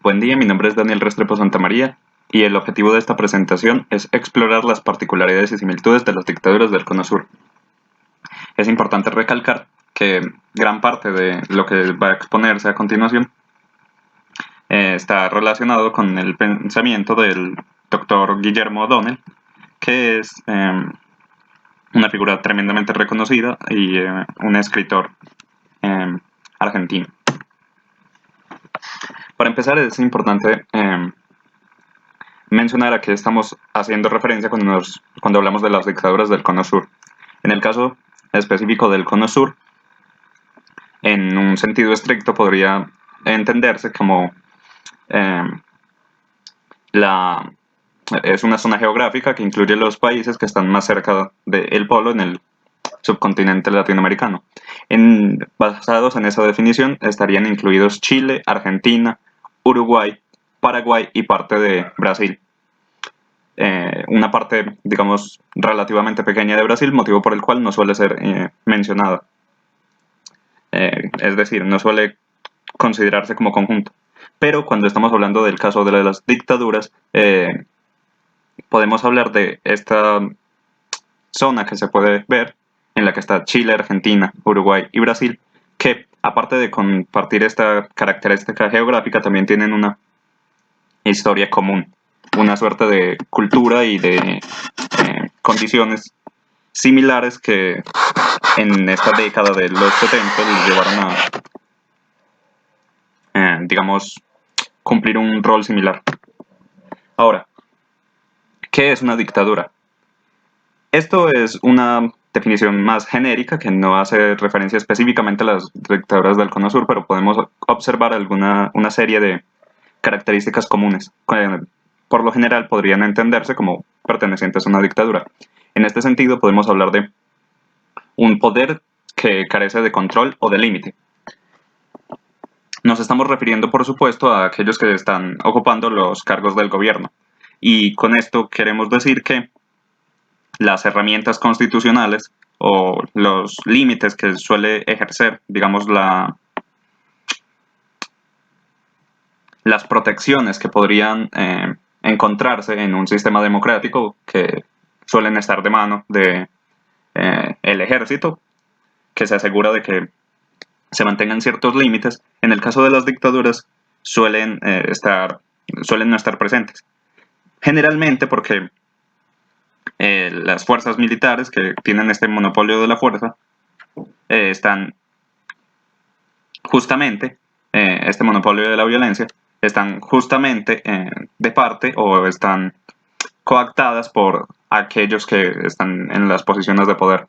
Buen día, mi nombre es Daniel Restrepo Santamaría y el objetivo de esta presentación es explorar las particularidades y similitudes de las dictaduras del Cono Sur. Es importante recalcar que gran parte de lo que va a exponerse a continuación está relacionado con el pensamiento del doctor Guillermo O'Donnell, que es una figura tremendamente reconocida y un escritor argentino. Para empezar, es importante mencionar a qué estamos haciendo referencia cuando hablamos de las dictaduras del Cono Sur. En el caso específico del Cono Sur, en un sentido estricto podría entenderse como es una zona geográfica que incluye los países que están más cerca del polo en el subcontinente latinoamericano. Basados en esa definición estarían incluidos Chile, Argentina, Uruguay, Paraguay y parte de Brasil. Una parte, digamos, relativamente pequeña de Brasil, motivo por el cual no suele ser mencionada. Es decir, no suele considerarse como conjunto. Pero cuando estamos hablando del caso de las dictaduras, podemos hablar de esta zona que se puede ver, en la que está Chile, Argentina, Uruguay y Brasil, que aparte de compartir esta característica geográfica, también tienen una historia común, una suerte de cultura y de condiciones similares que en esta década de los 70 les llevaron a, digamos, cumplir un rol similar. Ahora, ¿qué es una dictadura? Esto es una definición más genérica que no hace referencia específicamente a las dictaduras del Cono Sur, pero podemos observar una serie de características comunes que por lo general podrían entenderse como pertenecientes a una dictadura. En este sentido podemos hablar de un poder que carece de control o de límite. Nos estamos refiriendo, por supuesto, a aquellos que están ocupando los cargos del gobierno. Y con esto queremos decir que las herramientas constitucionales o los límites que suele ejercer, digamos, las protecciones que podrían encontrarse en un sistema democrático que suelen estar de mano de el ejército, que se asegura de que se mantengan ciertos límites. En el caso de las dictaduras suelen no estar presentes. Generalmente porque las fuerzas militares que tienen este monopolio de la fuerza están justamente, este monopolio de la violencia, están justamente de parte o están coactadas por aquellos que están en las posiciones de poder.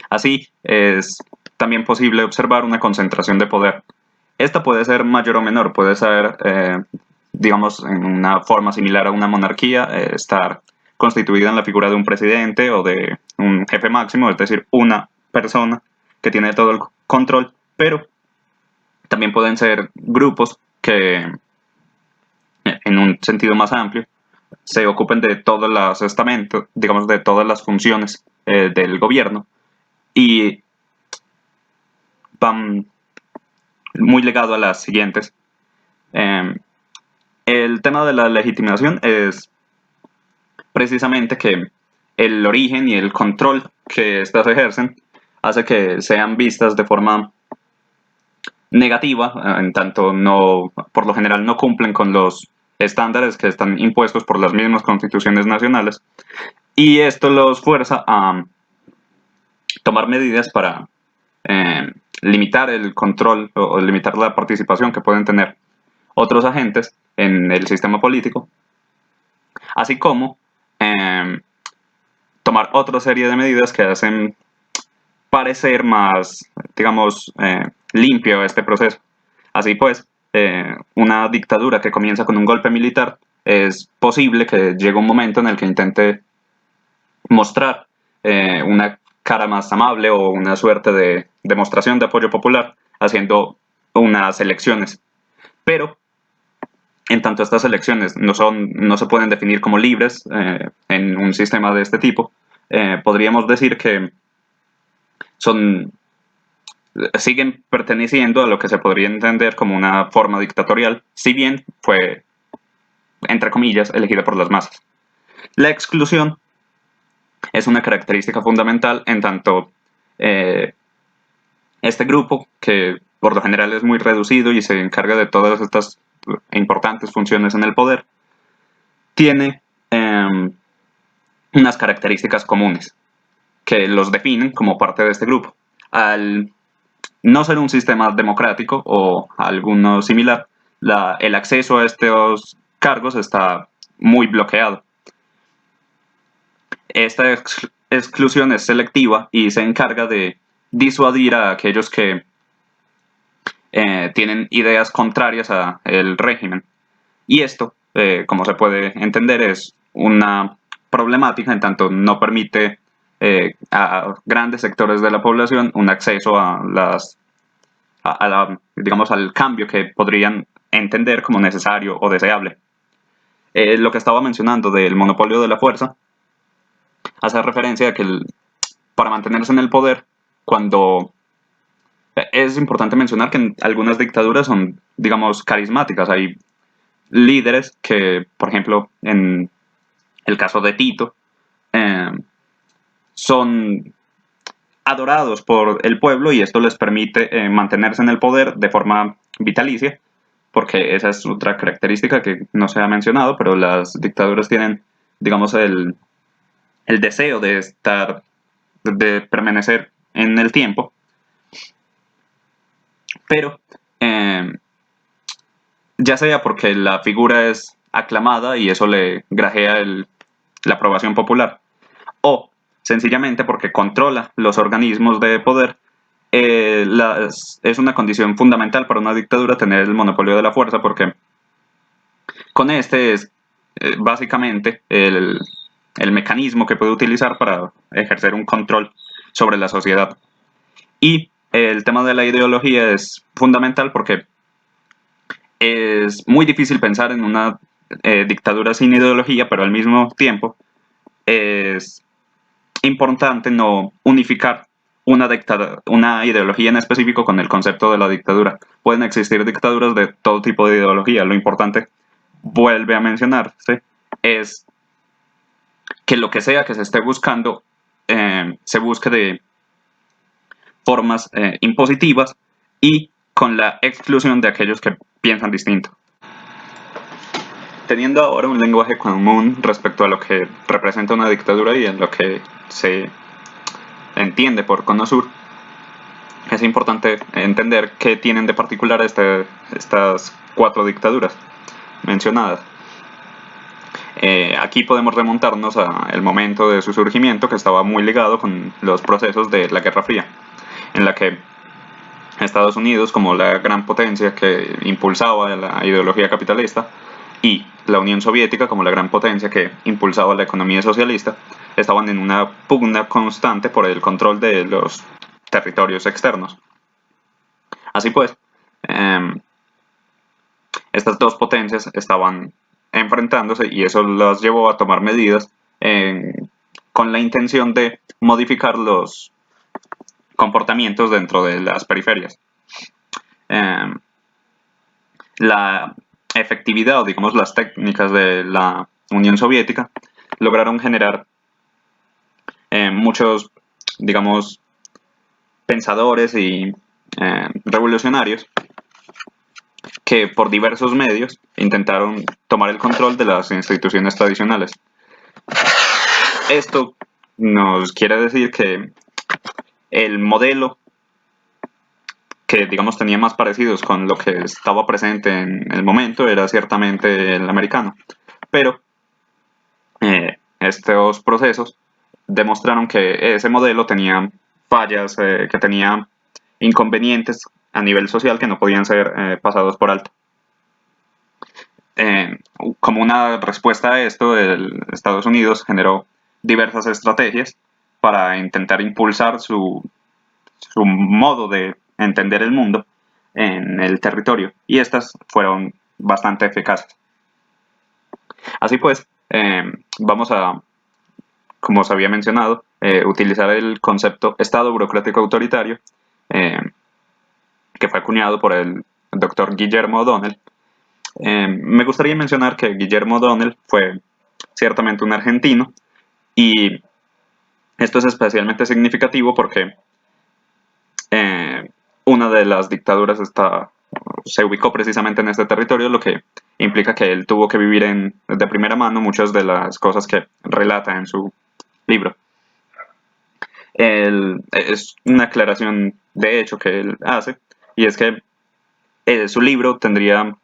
Así es también posible observar una concentración de poder. Esta puede ser mayor o menor, puede ser, digamos, en una forma similar a una monarquía, estar constituida en la figura de un presidente o de un jefe máximo, es decir, una persona que tiene todo el control, pero también pueden ser grupos que, en un sentido más amplio, se ocupen de todos los estamentos, digamos, de todas las funciones del gobierno y van muy ligado a las siguientes. El tema de la legitimación es precisamente que el origen y el control que éstas ejercen hace que sean vistas de forma negativa, en tanto por lo general no cumplen con los estándares que están impuestos por las mismas constituciones nacionales, y esto los fuerza a tomar medidas para limitar el control o limitar la participación que pueden tener otros agentes en el sistema político, así como tomar otra serie de medidas que hacen parecer más, digamos, limpio este proceso. Así pues, una dictadura que comienza con un golpe militar, es posible que llegue un momento en el que intente mostrar una cara más amable o una suerte de demostración de apoyo popular haciendo unas elecciones. Pero en tanto estas elecciones no se pueden definir como libres en un sistema de este tipo, podríamos decir que son siguen perteneciendo a lo que se podría entender como una forma dictatorial, si bien fue, entre comillas, elegida por las masas. La exclusión es una característica fundamental en tanto este grupo, que por lo general es muy reducido y se encarga de todas estas importantes funciones en el poder, tiene unas características comunes que los definen como parte de este grupo. Al no ser un sistema democrático o alguno similar, el acceso a estos cargos está muy bloqueado. Esta exclusión es selectiva y se encarga de disuadir a aquellos que tienen ideas contrarias al régimen. Y esto, como se puede entender, es una problemática en tanto no permite a grandes sectores de la población un acceso digamos, al cambio que podrían entender como necesario o deseable. Lo que estaba mencionando del monopolio de la fuerza hace referencia a que para mantenerse en el poder, cuando es importante mencionar que algunas dictaduras son, digamos, carismáticas. Hay líderes que, por ejemplo, en el caso de Tito, son adorados por el pueblo y esto les permite mantenerse en el poder de forma vitalicia, porque esa es otra característica que no se ha mencionado, pero las dictaduras tienen, digamos, el deseo de estar, de permanecer en el tiempo, pero ya sea porque la figura es aclamada y eso le grajea la aprobación popular, o sencillamente porque controla los organismos de poder, es una condición fundamental para una dictadura tener el monopolio de la fuerza, porque con este es básicamente el mecanismo que puede utilizar para ejercer un control sobre la sociedad. Y el tema de la ideología es fundamental porque es muy difícil pensar en una dictadura sin ideología, pero al mismo tiempo es importante no unificar una ideología en específico con el concepto de la dictadura. Pueden existir dictaduras de todo tipo de ideología. Lo importante, vuelve a mencionarse, es que lo que sea que se esté buscando se busque de formas impositivas y con la exclusión de aquellos que piensan distinto. Teniendo ahora un lenguaje común respecto a lo que representa una dictadura y en lo que se entiende por Cono Sur, es importante entender qué tienen de particular estas 4 dictaduras mencionadas. Aquí podemos remontarnos al momento de su surgimiento, que estaba muy ligado con los procesos de la Guerra Fría, en la que Estados Unidos, como la gran potencia que impulsaba la ideología capitalista, y la Unión Soviética, como la gran potencia que impulsaba la economía socialista, estaban en una pugna constante por el control de los territorios externos. Así pues, estas dos potencias estaban enfrentándose y eso las llevó a tomar medidas con la intención de modificar los comportamientos dentro de las periferias. La efectividad, o digamos las técnicas de la Unión Soviética, lograron generar muchos, digamos, pensadores y revolucionarios que por diversos medios intentaron tomar el control de las instituciones tradicionales. Esto nos quiere decir que el modelo que, digamos, tenía más parecidos con lo que estaba presente en el momento era ciertamente el americano. Pero estos procesos demostraron que ese modelo tenía fallas, que tenía inconvenientes a nivel social que no podían ser pasados por alto. Como una respuesta a esto, Estados Unidos generó diversas estrategias para intentar impulsar su modo de entender el mundo en el territorio, y estas fueron bastante eficaces. Así pues, vamos a, como os había mencionado, utilizar el concepto Estado burocrático autoritario que fue acuñado por el doctor Guillermo O'Donnell. Me gustaría mencionar que Guillermo O'Donnell fue ciertamente un argentino, y esto es especialmente significativo porque una de las dictaduras se ubicó precisamente en este territorio, lo que implica que él tuvo que vivir de primera mano muchas de las cosas que relata en su libro. Es una aclaración de hecho que él hace, y es que su libro tendría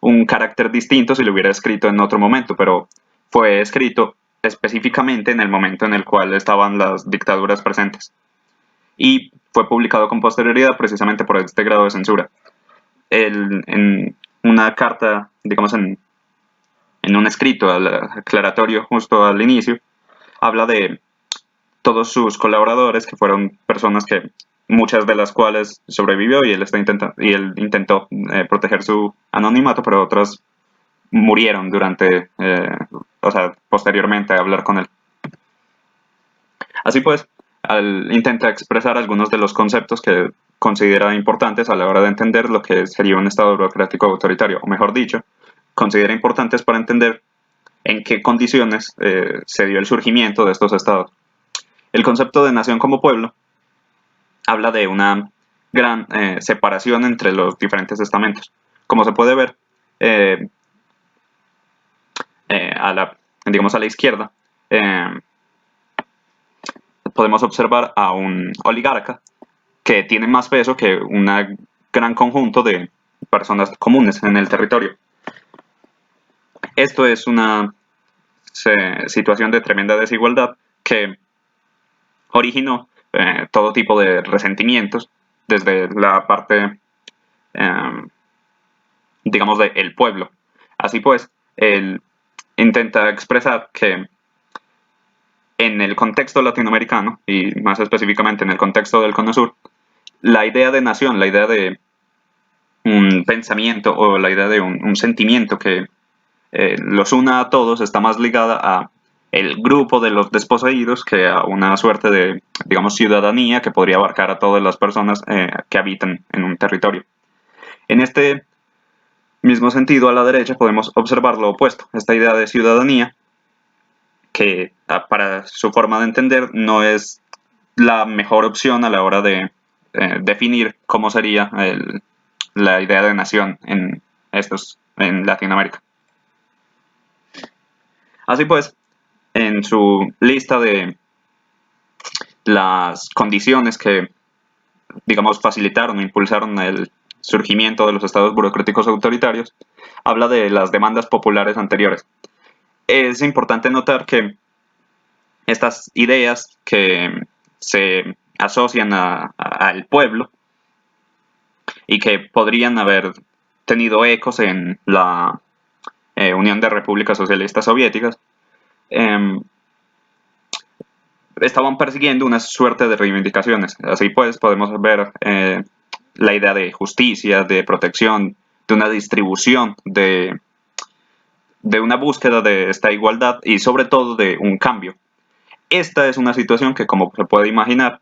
un carácter distinto si lo hubiera escrito en otro momento, pero fue escrito específicamente en el momento en el cual estaban las dictaduras presentes, y fue publicado con posterioridad precisamente por este grado de censura. En una carta, digamos en un escrito aclaratorio justo al inicio, habla de todos sus colaboradores, que fueron personas que muchas de las cuales sobrevivió, y él intentó proteger su anonimato, pero otras murieron posteriormente a hablar con él. Así pues, intenta expresar algunos de los conceptos que considera importantes a la hora de entender lo que sería un estado burocrático autoritario, o mejor dicho, considera importantes para entender en qué condiciones se dio el surgimiento de estos estados. El concepto de nación como pueblo habla de una gran separación entre los diferentes estamentos. Como se puede ver, digamos a la izquierda, podemos observar a un oligarca que tiene más peso que un gran conjunto de personas comunes en el territorio. Esto es una situación de tremenda desigualdad que originó todo tipo de resentimientos desde la parte, digamos, del pueblo. Así pues, él intenta expresar que en el contexto latinoamericano, y más específicamente en el contexto del Cono Sur, la idea de nación, la idea de un pensamiento o la idea de un sentimiento que los una a todos está más ligada a el grupo de los desposeídos que a una suerte de, digamos, ciudadanía que podría abarcar a todas las personas que habitan en un territorio. En este mismo sentido, a la derecha podemos observar lo opuesto, esta idea de ciudadanía que para su forma de entender no es la mejor opción a la hora de definir cómo sería la idea de nación en Latinoamérica. Así pues, en su lista de las condiciones que, digamos, facilitaron o impulsaron el surgimiento de los estados burocráticos autoritarios, habla de las demandas populares anteriores. Es importante notar que estas ideas que se asocian al pueblo y que podrían haber tenido ecos en la Unión de Repúblicas Socialistas Soviéticas, estaban persiguiendo una suerte de reivindicaciones. Así pues, podemos ver la idea de justicia, de protección, de una distribución, de una búsqueda de esta igualdad y sobre todo de un cambio. Esta es una situación que, como se puede imaginar,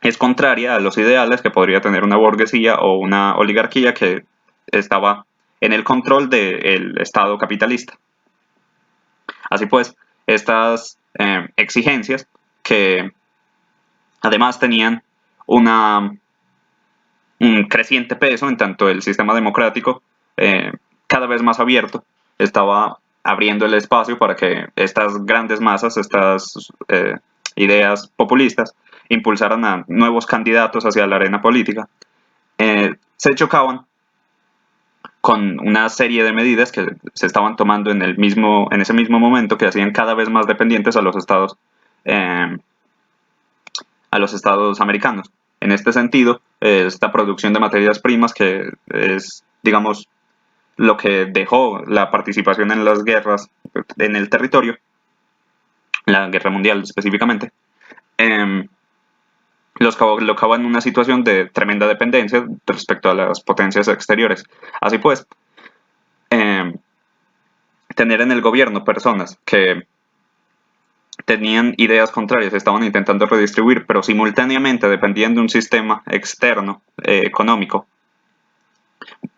es contraria a los ideales que podría tener una burguesía o una oligarquía que estaba en el control del Estado capitalista. Así pues, estas exigencias, que además tenían un creciente peso en tanto el sistema democrático, cada vez más abierto, estaba abriendo el espacio para que estas grandes masas, estas ideas populistas, impulsaran a nuevos candidatos hacia la arena política, se chocaban con una serie de medidas que se estaban tomando en ese mismo momento, que hacían cada vez más dependientes a los estados americanos. En este sentido, esta producción de materias primas, que es, digamos, lo que dejó la participación en las guerras en el territorio, la guerra mundial específicamente, los colocaba en una situación de tremenda dependencia respecto a las potencias exteriores. Así pues, tener en el gobierno personas que tenían ideas contrarias, estaban intentando redistribuir, pero simultáneamente dependían de un sistema externo económico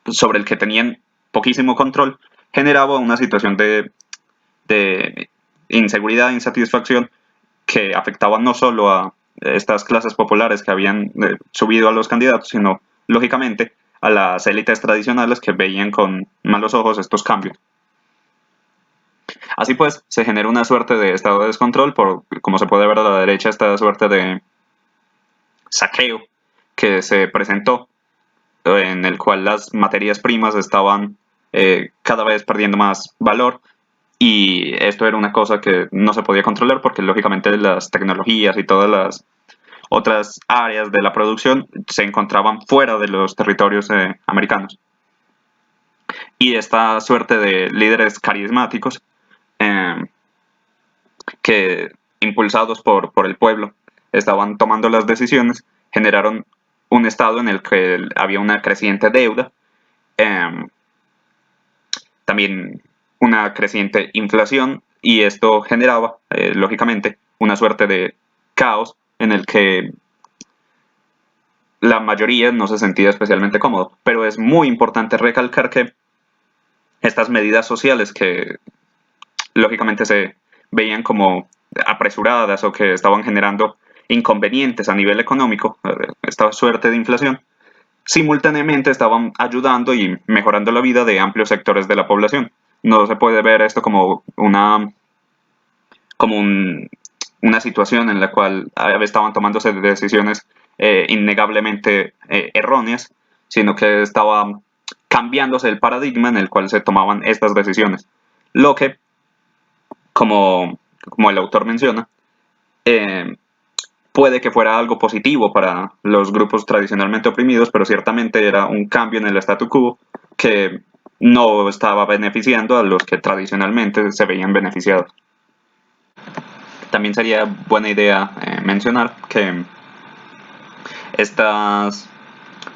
sobre el que tenían poquísimo control, generaba una situación de inseguridad e insatisfacción que afectaba no solo a estas clases populares que habían subido a los candidatos, sino, lógicamente, a las élites tradicionales que veían con malos ojos estos cambios. Así pues, se genera una suerte de estado de descontrol, como se puede ver a la derecha, esta suerte de saqueo que se presentó, en el cual las materias primas estaban cada vez perdiendo más valor, y esto era una cosa que no se podía controlar porque lógicamente las tecnologías y todas las otras áreas de la producción se encontraban fuera de los territorios americanos. Y esta suerte de líderes carismáticos eh, que, impulsados por el pueblo, estaban tomando las decisiones, generaron un estado en el que había una creciente deuda, también una creciente inflación, y esto generaba, lógicamente, una suerte de caos en el que la mayoría no se sentía especialmente cómodo. Pero es muy importante recalcar que estas medidas sociales que lógicamente se veían como apresuradas o que estaban generando inconvenientes a nivel económico, esta suerte de inflación, simultáneamente estaban ayudando y mejorando la vida de amplios sectores de la población. No se puede ver esto como una situación en la cual estaban tomándose decisiones innegablemente erróneas, sino que estaba cambiándose el paradigma en el cual se tomaban estas decisiones. Lo que, como el autor menciona, eh, puede que fuera algo positivo para los grupos tradicionalmente oprimidos, pero ciertamente era un cambio en el statu quo que no estaba beneficiando a los que tradicionalmente se veían beneficiados. También sería buena idea mencionar que estas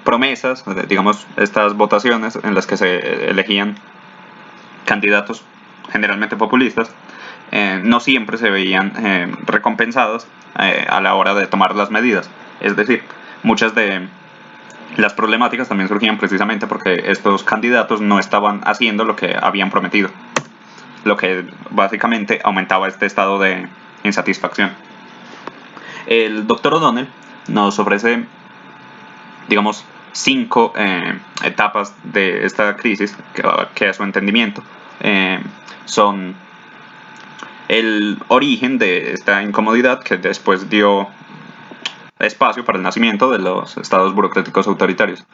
promesas, digamos, estas votaciones en las que se elegían candidatos generalmente populistas, no siempre se veían recompensadas a la hora de tomar las medidas. Es decir, muchas de las problemáticas también surgían precisamente porque estos candidatos no estaban haciendo lo que habían prometido, lo que básicamente aumentaba este estado de insatisfacción. El doctor O'Donnell nos ofrece, digamos, 5 etapas de esta crisis que a su entendimiento son el origen de esta incomodidad que después dio espacio para el nacimiento de los estados burocráticos autoritarios.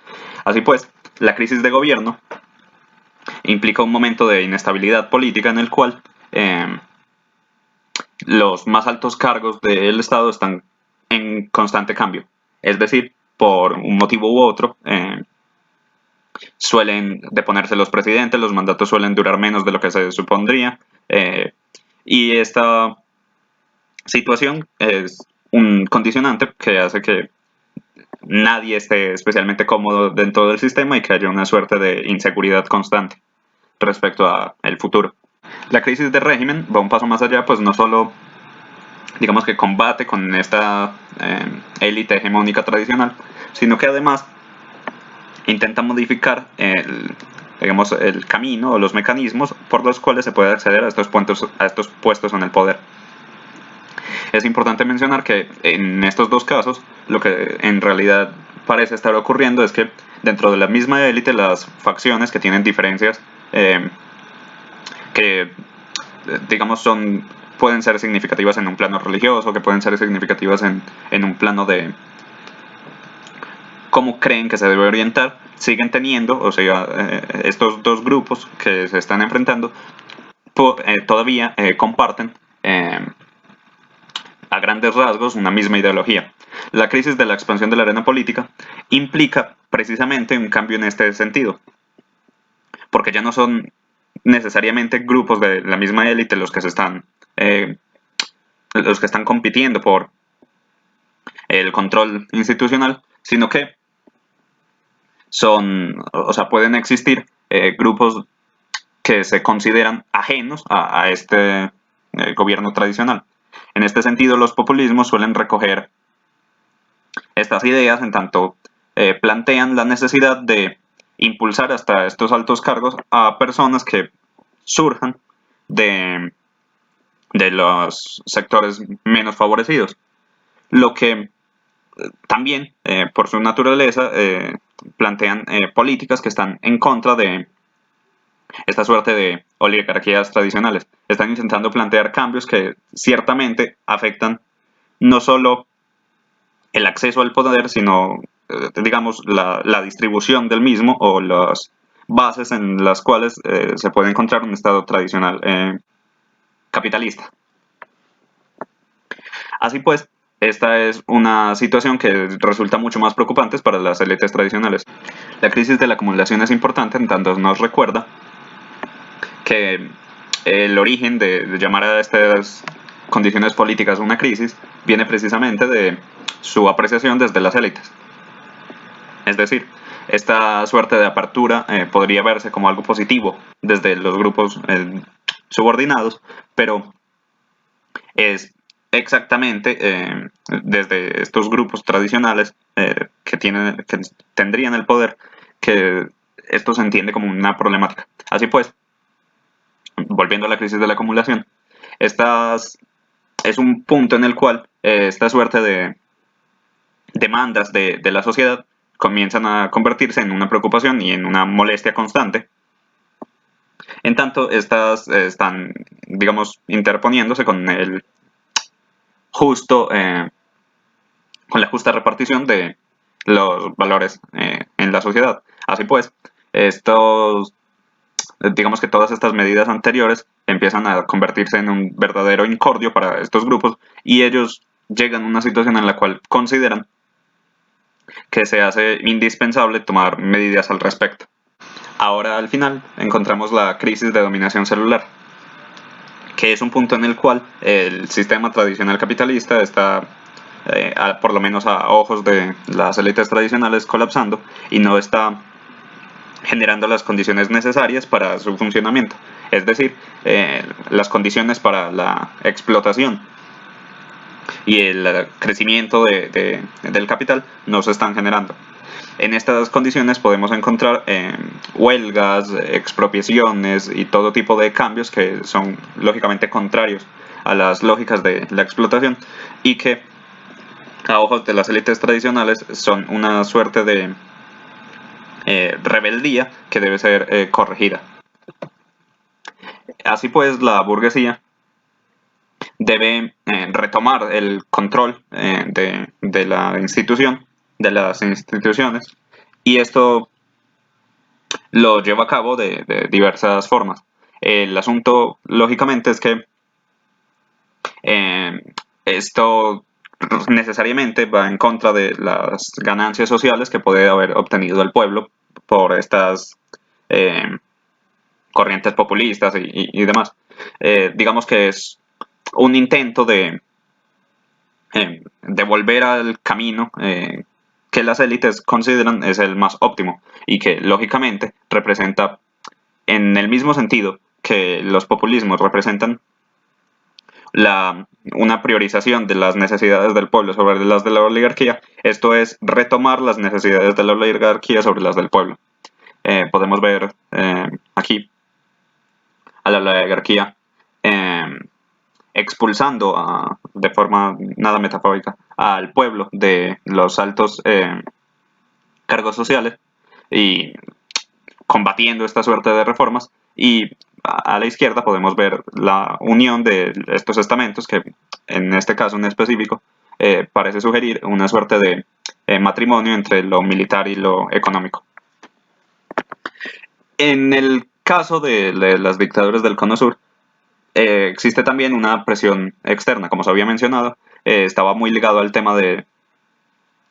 Así pues, la crisis de gobierno implica un momento de inestabilidad política en el cual los más altos cargos del Estado están en constante cambio. Es decir, por un motivo u otro, suelen deponerse los presidentes, los mandatos suelen durar menos de lo que se supondría, y esta situación es un condicionante que hace que nadie esté especialmente cómodo dentro del sistema y que haya una suerte de inseguridad constante respecto al futuro. La crisis de régimen va un paso más allá, pues no solo, digamos, que combate con esta élite hegemónica tradicional, sino que además intenta modificar el camino o los mecanismos por los cuales se puede acceder a estos puestos en el poder. Es importante mencionar que en estos dos casos lo que en realidad parece estar ocurriendo es que dentro de la misma élite las facciones que tienen diferencias que, digamos, pueden ser significativas en un plano religioso, que pueden ser significativas en un plano de cómo creen que se debe orientar, siguen teniendo, o sea, estos dos grupos que se están enfrentando todavía comparten a grandes rasgos una misma ideología. La crisis de la expansión de la arena política implica precisamente un cambio en este sentido, porque ya no son necesariamente grupos de la misma élite los que están compitiendo por el control institucional, sino que pueden existir grupos que se consideran ajenos a este gobierno tradicional. En este sentido, los populismos suelen recoger estas ideas en tanto plantean la necesidad de impulsar hasta estos altos cargos a personas que surjan de, de los sectores menos favorecidos, lo que también, por su naturaleza, plantean políticas que están en contra de esta suerte de oligarquías tradicionales. Están intentando plantear cambios que ciertamente afectan no solo el acceso al poder, sino, digamos, la distribución del mismo o las bases en las cuales se puede encontrar un Estado tradicional capitalista. Así pues, esta es una situación que resulta mucho más preocupante para las élites tradicionales. La crisis de la acumulación es importante en tanto nos recuerda que el origen de llamar a estas condiciones políticas una crisis viene precisamente de su apreciación desde las élites. Es decir, esta suerte de apertura podría verse como algo positivo desde los grupos subordinados, pero es exactamente desde estos grupos tradicionales que tendrían el poder que esto se entiende como una problemática. Así pues, volviendo a la crisis de la acumulación, estas es un punto en el cual esta suerte de demandas de la sociedad comienzan a convertirse en una preocupación y en una molestia constante. En tanto, estas están, digamos, interponiéndose con el justo, con la justa repartición de los valores en la sociedad. Así pues, digamos que todas estas medidas anteriores empiezan a convertirse en un verdadero incordio para estos grupos y ellos llegan a una situación en la cual consideran que se hace indispensable tomar medidas al respecto. Ahora, al final, encontramos la crisis de dominación celular, que es un punto en el cual el sistema tradicional capitalista está, por lo menos a ojos de las élites tradicionales, colapsando y no está generando las condiciones necesarias para su funcionamiento, es decir, las condiciones para la explotación y el crecimiento del capital no se están generando. En estas condiciones podemos encontrar huelgas, expropiaciones y todo tipo de cambios que son lógicamente contrarios a las lógicas de la explotación y que a ojos de las élites tradicionales son una suerte de rebeldía que debe ser corregida. Así pues, la burguesía debe retomar el control de la institución, de las instituciones, y esto lo lleva a cabo de diversas formas. El asunto, lógicamente, es que esto necesariamente va en contra de las ganancias sociales que puede haber obtenido el pueblo por estas corrientes populistas y demás. Digamos que es un intento de volver al camino que las élites consideran es el más óptimo y que lógicamente representa, en el mismo sentido que los populismos representan una priorización de las necesidades del pueblo sobre las de la oligarquía, esto es retomar las necesidades de la oligarquía sobre las del pueblo. Podemos ver aquí a la oligarquía expulsando de forma nada metafórica al pueblo de los altos cargos sociales y combatiendo esta suerte de reformas, y a la izquierda podemos ver la unión de estos estamentos que en este caso en específico parece sugerir una suerte de matrimonio entre lo militar y lo económico. En el caso de las dictaduras del Cono Sur, existe también una presión externa, como se había mencionado, estaba muy ligado al tema de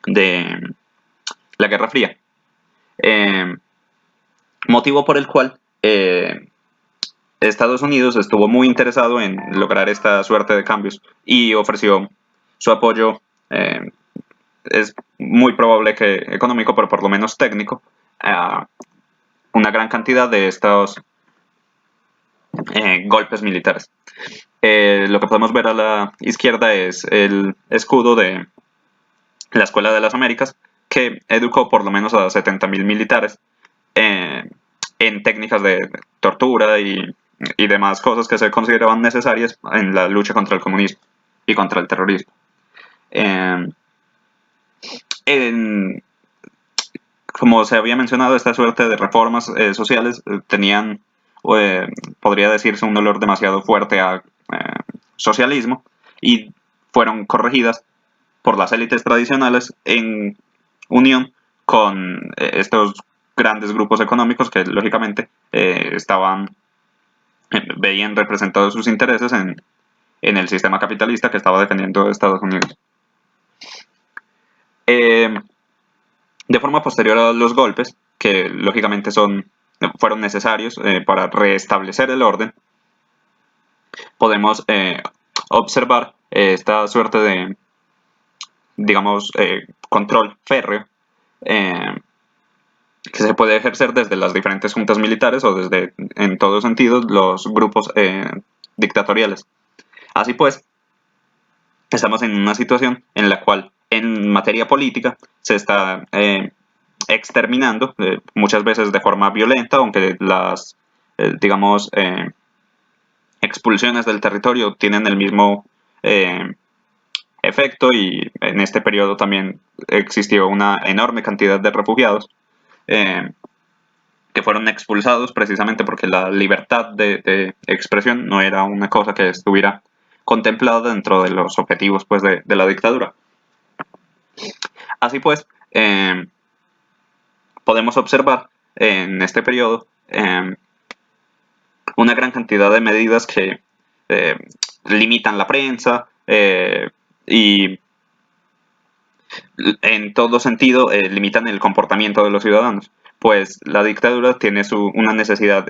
la Guerra Fría, motivo por el cual Estados Unidos estuvo muy interesado en lograr esta suerte de cambios y ofreció su apoyo, es muy probable que económico, pero por lo menos técnico, a una gran cantidad de estos golpes militares. Lo que podemos ver a la izquierda es el escudo de la Escuela de las Américas, que educó por lo menos a 70.000 militares en técnicas de tortura y demás cosas que se consideraban necesarias en la lucha contra el comunismo y contra el terrorismo. Como se había mencionado, esta suerte de reformas sociales tenían, podría decirse, un olor demasiado fuerte a socialismo, y fueron corregidas por las élites tradicionales en unión con estos grandes grupos económicos que lógicamente veían representados sus intereses en el sistema capitalista que estaba defendiendo Estados Unidos. De forma posterior a los golpes, que lógicamente fueron necesarios para restablecer el orden, podemos observar esta suerte de, digamos, control férreo que se puede ejercer desde las diferentes juntas militares o desde, en todos sentidos, los grupos dictatoriales. Así pues, estamos en una situación en la cual en materia política se está exterminando, muchas veces de forma violenta, aunque las, digamos, expulsiones del territorio tienen el mismo efecto, y en este periodo también existió una enorme cantidad de refugiados que fueron expulsados precisamente porque la libertad de expresión no era una cosa que estuviera contemplada dentro de los objetivos, pues, de la dictadura. Así pues, podemos observar en este periodo una gran cantidad de medidas que limitan la prensa y en todo sentido limitan el comportamiento de los ciudadanos, pues la dictadura tiene una necesidad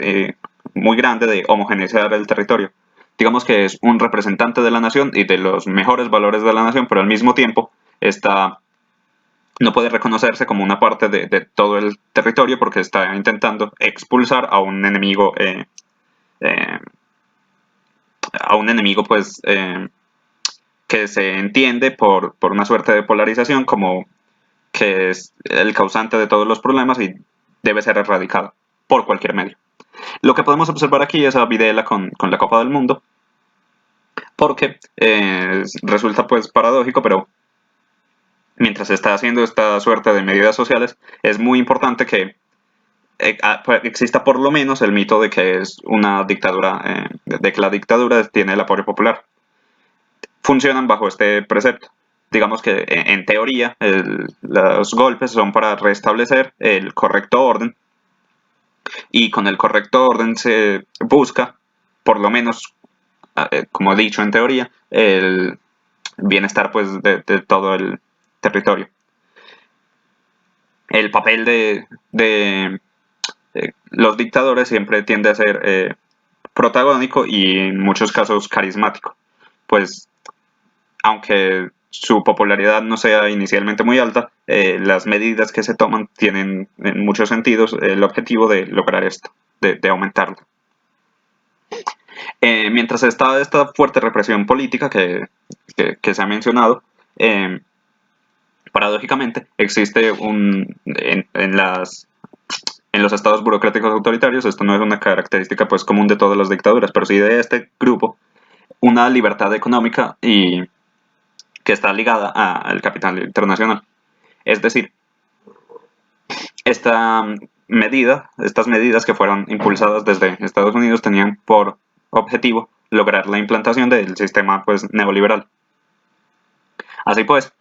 muy grande de homogeneizar el territorio. Digamos que es un representante de la nación y de los mejores valores de la nación, pero al mismo tiempo no puede reconocerse como una parte de todo el territorio porque está intentando expulsar a un enemigo, pues, que se entiende por una suerte de polarización como que es el causante de todos los problemas y debe ser erradicado por cualquier medio. Lo que podemos observar aquí es a Videla con la Copa del Mundo, porque resulta pues paradójico, pero mientras se está haciendo esta suerte de medidas sociales, es muy importante que exista por lo menos el mito de que es una dictadura, de que la dictadura tiene el apoyo popular. Funcionan bajo este precepto. Digamos que en teoría los golpes son para restablecer el correcto orden, y con el correcto orden se busca, por lo menos, como he dicho, en teoría, el bienestar pues de todo el territorio. El papel de los dictadores siempre tiende a ser protagónico y en muchos casos carismático, pues aunque su popularidad no sea inicialmente muy alta, las medidas que se toman tienen en muchos sentidos el objetivo de lograr esto, de aumentarlo. Mientras está esta fuerte represión política que se ha mencionado, paradójicamente existe en los estados burocráticos autoritarios, esto no es una característica pues común de todas las dictaduras, pero sí de este grupo, una libertad económica y que está ligada al capital internacional. Es decir, estas medidas que fueron impulsadas desde Estados Unidos tenían por objetivo lograr la implantación del sistema pues neoliberal. Así pues,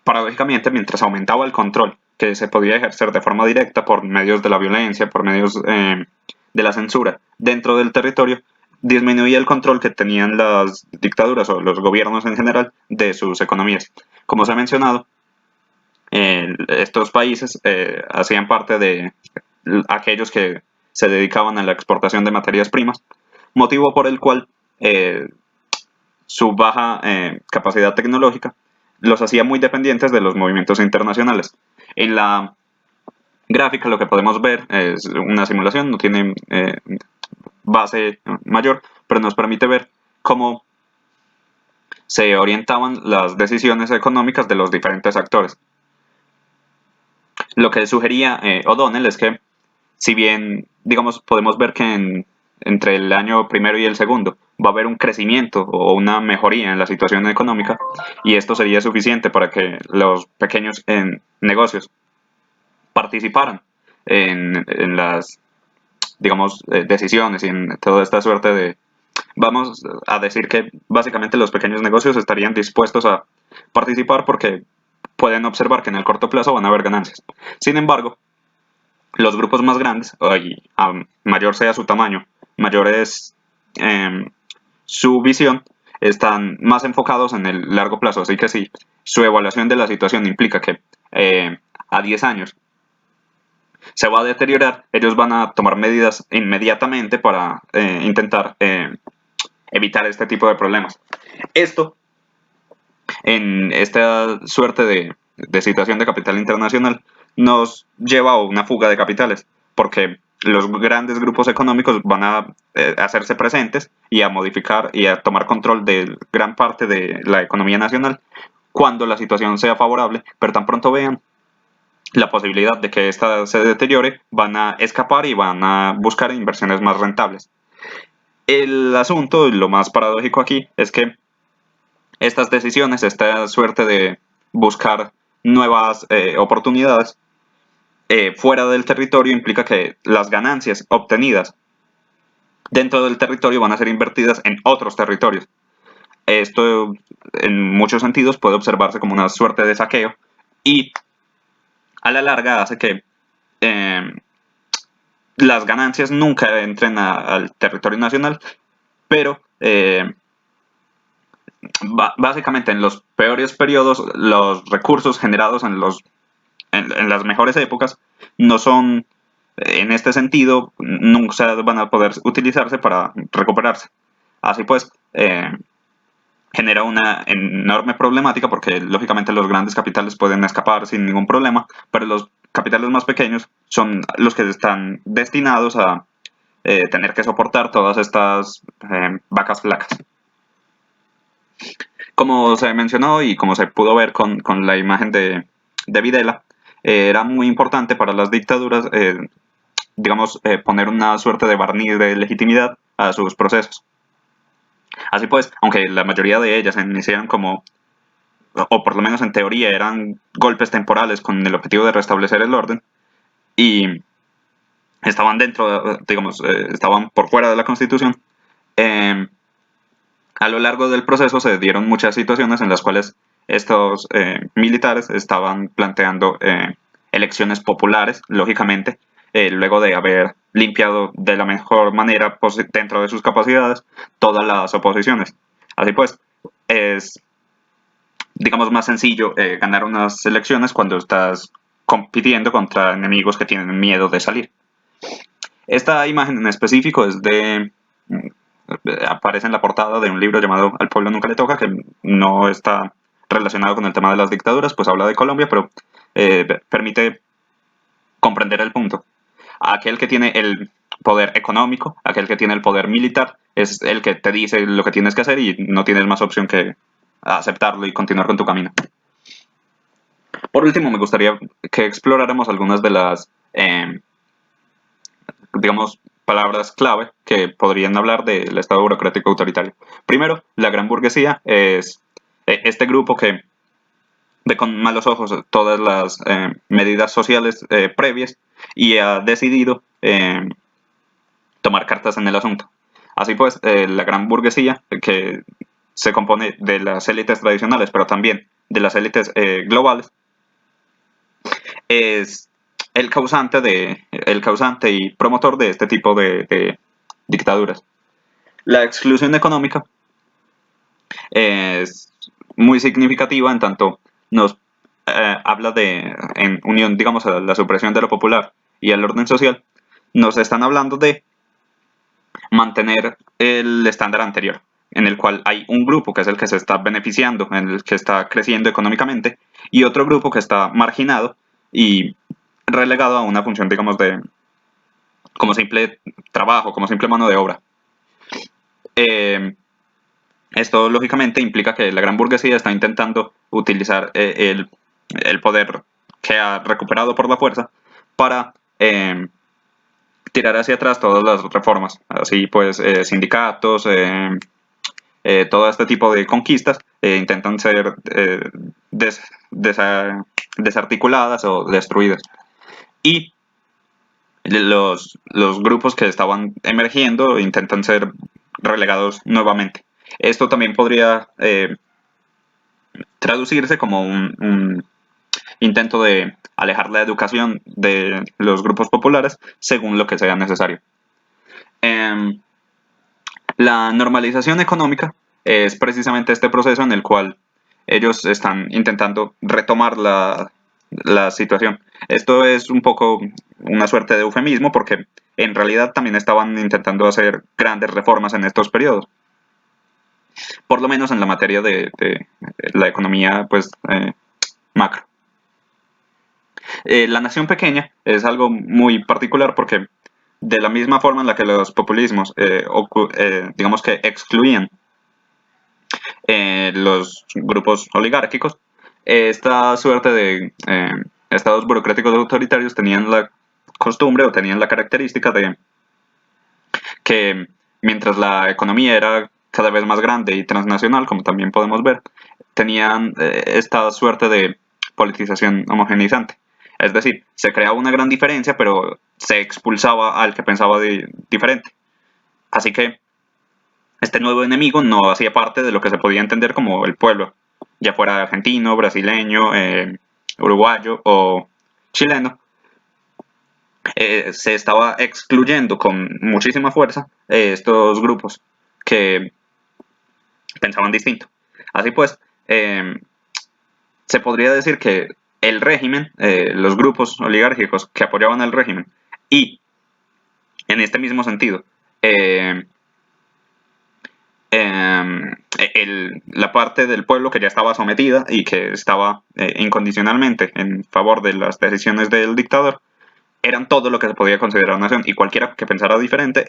paradójicamente, mientras aumentaba el control que se podía ejercer de forma directa por medios de la violencia, por medios de la censura dentro del territorio, disminuía el control que tenían las dictaduras o los gobiernos en general de sus economías. Como se ha mencionado, estos países hacían parte de aquellos que se dedicaban a la exportación de materias primas, motivo por el cual su baja capacidad tecnológica los hacía muy dependientes de los movimientos internacionales. En la gráfica lo que podemos ver es una simulación, no tiene base mayor, pero nos permite ver cómo se orientaban las decisiones económicas de los diferentes actores. Lo que sugería O'Donnell es que, si bien, digamos, podemos ver que entre el año primero y el segundo va a haber un crecimiento o una mejoría en la situación económica, y esto sería suficiente para que los pequeños negocios participaran en las, digamos, decisiones y en toda esta suerte de, vamos a decir que básicamente los pequeños negocios estarían dispuestos a participar porque pueden observar que en el corto plazo van a haber ganancias. Sin embargo, los grupos más grandes, y a mayor sea su tamaño, mayor es su visión, están más enfocados en el largo plazo. Así que si su evaluación de la situación implica que a 10 años se va a deteriorar, ellos van a tomar medidas inmediatamente para intentar evitar este tipo de problemas. Esto, en esta suerte de situación de capital internacional, nos lleva a una fuga de capitales, porque los grandes grupos económicos van a hacerse presentes y a modificar y a tomar control de gran parte de la economía nacional cuando la situación sea favorable, pero tan pronto vean la posibilidad de que ésta se deteriore, van a escapar y van a buscar inversiones más rentables. El asunto, lo más paradójico aquí, es que estas decisiones, esta suerte de buscar nuevas oportunidades fuera del territorio, implica que las ganancias obtenidas dentro del territorio van a ser invertidas en otros territorios. Esto, en muchos sentidos, puede observarse como una suerte de saqueo y a la larga hace que las ganancias nunca entren al territorio nacional, pero básicamente en los peores periodos los recursos generados en las mejores épocas no son, en este sentido, nunca van a poder utilizarse para recuperarse. Así pues, genera una enorme problemática porque lógicamente los grandes capitales pueden escapar sin ningún problema, pero los capitales más pequeños son los que están destinados a tener que soportar todas estas vacas flacas. Como se mencionó y como se pudo ver con la imagen de Videla, era muy importante para las dictaduras, digamos, poner una suerte de barniz de legitimidad a sus procesos. Así pues, aunque la mayoría de ellas se iniciaron como, o por lo menos en teoría, eran golpes temporales con el objetivo de restablecer el orden, y estaban dentro, digamos, estaban por fuera de la Constitución, a lo largo del proceso se dieron muchas situaciones en las cuales estos militares estaban planteando elecciones populares, lógicamente, luego de haber limpiado de la mejor manera dentro de sus capacidades todas las oposiciones. Así pues, es, digamos, más sencillo ganar unas elecciones cuando estás compitiendo contra enemigos que tienen miedo de salir. Esta imagen en específico es aparece en la portada de un libro llamado Al pueblo nunca le toca, que no está relacionado con el tema de las dictaduras, pues habla de Colombia, pero permite comprender el punto. Aquel que tiene el poder económico, aquel que tiene el poder militar, es el que te dice lo que tienes que hacer y no tienes más opción que aceptarlo y continuar con tu camino. Por último, me gustaría que exploráramos algunas de las, digamos, palabras clave que podrían hablar del Estado burocrático autoritario. Primero, la gran burguesía es este grupo que ve con malos ojos todas las medidas sociales previas y ha decidido tomar cartas en el asunto. Así pues, la gran burguesía, que se compone de las élites tradicionales, pero también de las élites globales, es el causante y promotor de este tipo de dictaduras. La exclusión económica es muy significativa en tanto nos habla en unión, digamos, a la supresión de lo popular y al orden social, nos están hablando de mantener el estándar anterior, en el cual hay un grupo que es el que se está beneficiando, en el que está creciendo económicamente, y otro grupo que está marginado y relegado a una función, digamos, como simple trabajo, como simple mano de obra. Eh, Esto lógicamente implica que la gran burguesía está intentando utilizar el poder que ha recuperado por la fuerza para tirar hacia atrás todas las reformas. Así pues, sindicatos, todo este tipo de conquistas intentan ser desarticuladas o destruidas. Y los grupos que estaban emergiendo intentan ser relegados nuevamente. Esto también podría traducirse como un intento de alejar la educación de los grupos populares según lo que sea necesario. Eh, la normalización económica es precisamente este proceso en el cual ellos están intentando retomar la situación. Esto es un poco una suerte de eufemismo porque en realidad también estaban intentando hacer grandes reformas en estos periodos, por lo menos en la materia de la economía pues, macro. La nación pequeña es algo muy particular porque de la misma forma en la que los populismos, digamos que excluían los grupos oligárquicos, esta suerte de estados burocráticos autoritarios tenían la costumbre o tenían la característica de que mientras la economía era cada vez más grande y transnacional, como también podemos ver, tenían esta suerte de politización homogeneizante. Es decir, se creaba una gran diferencia, pero se expulsaba al que pensaba diferente. Así que este nuevo enemigo no hacía parte de lo que se podía entender como el pueblo, ya fuera argentino, brasileño, uruguayo o chileno. Se estaba excluyendo con muchísima fuerza estos grupos que pensaban distinto. Así pues, se podría decir que el régimen, los grupos oligárquicos que apoyaban al régimen y en este mismo sentido, la parte del pueblo que ya estaba sometida y que estaba incondicionalmente en favor de las decisiones del dictador, eran todo lo que se podía considerar nación y cualquiera que pensara diferente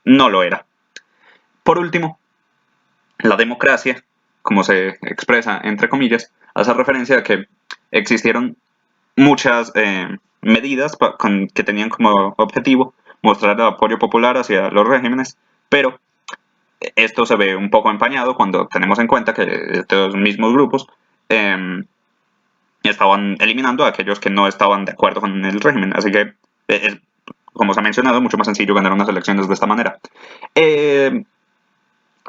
no lo era. Por último, la democracia, como se expresa entre comillas, hace referencia a que existieron muchas medidas que tenían como objetivo mostrar el apoyo popular hacia los regímenes, pero esto se ve un poco empañado cuando tenemos en cuenta que estos mismos grupos estaban eliminando a aquellos que no estaban de acuerdo con el régimen. Así que, como se ha mencionado, mucho más sencillo ganar unas elecciones de esta manera.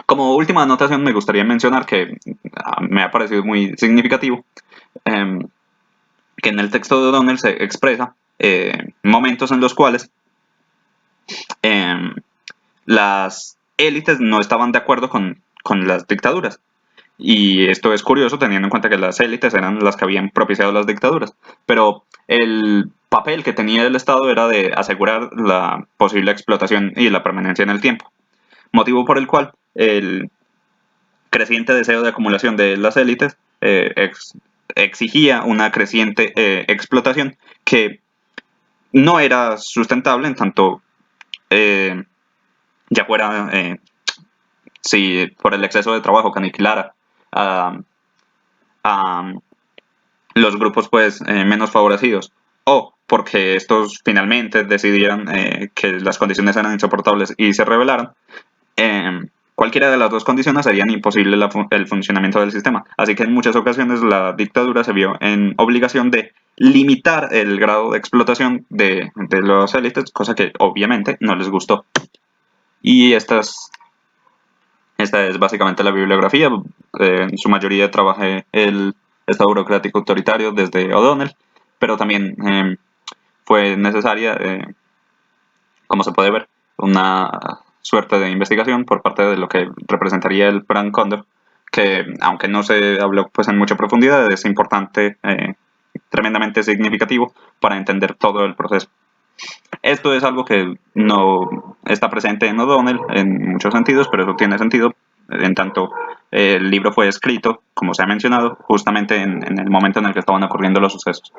Como última anotación me gustaría mencionar que me ha parecido muy significativo que en el texto de O'Donnell se expresa momentos en los cuales las élites no estaban de acuerdo con las dictaduras. Y esto es curioso teniendo en cuenta que las élites eran las que habían propiciado las dictaduras. Pero el papel que tenía el Estado era de asegurar la posible explotación y la permanencia en el tiempo. Motivo por el cual el creciente deseo de acumulación de las élites exigía una creciente explotación que no era sustentable en tanto ya fuera si por el exceso de trabajo que aniquilara a, a los grupos pues menos favorecidos o porque estos finalmente decidieran que las condiciones eran insoportables y se rebelaran, cualquiera de las dos condiciones harían imposible el funcionamiento del sistema. Así que en muchas ocasiones la dictadura se vio en obligación de limitar el grado de explotación de los élites, cosa que obviamente no les gustó. Y esta es básicamente la bibliografía. En su mayoría trabajé el Estado burocrático autoritario desde O'Donnell, pero también fue necesaria, como se puede ver, una suerte de investigación por parte de lo que representaría el Plan Cóndor, que aunque no se habló pues en mucha profundidad, es importante, tremendamente significativo para entender todo el proceso. Esto es algo que no está presente en O'Donnell en muchos sentidos, pero eso tiene sentido en tanto el libro fue escrito, como se ha mencionado, justamente en el momento en el que estaban ocurriendo los sucesos.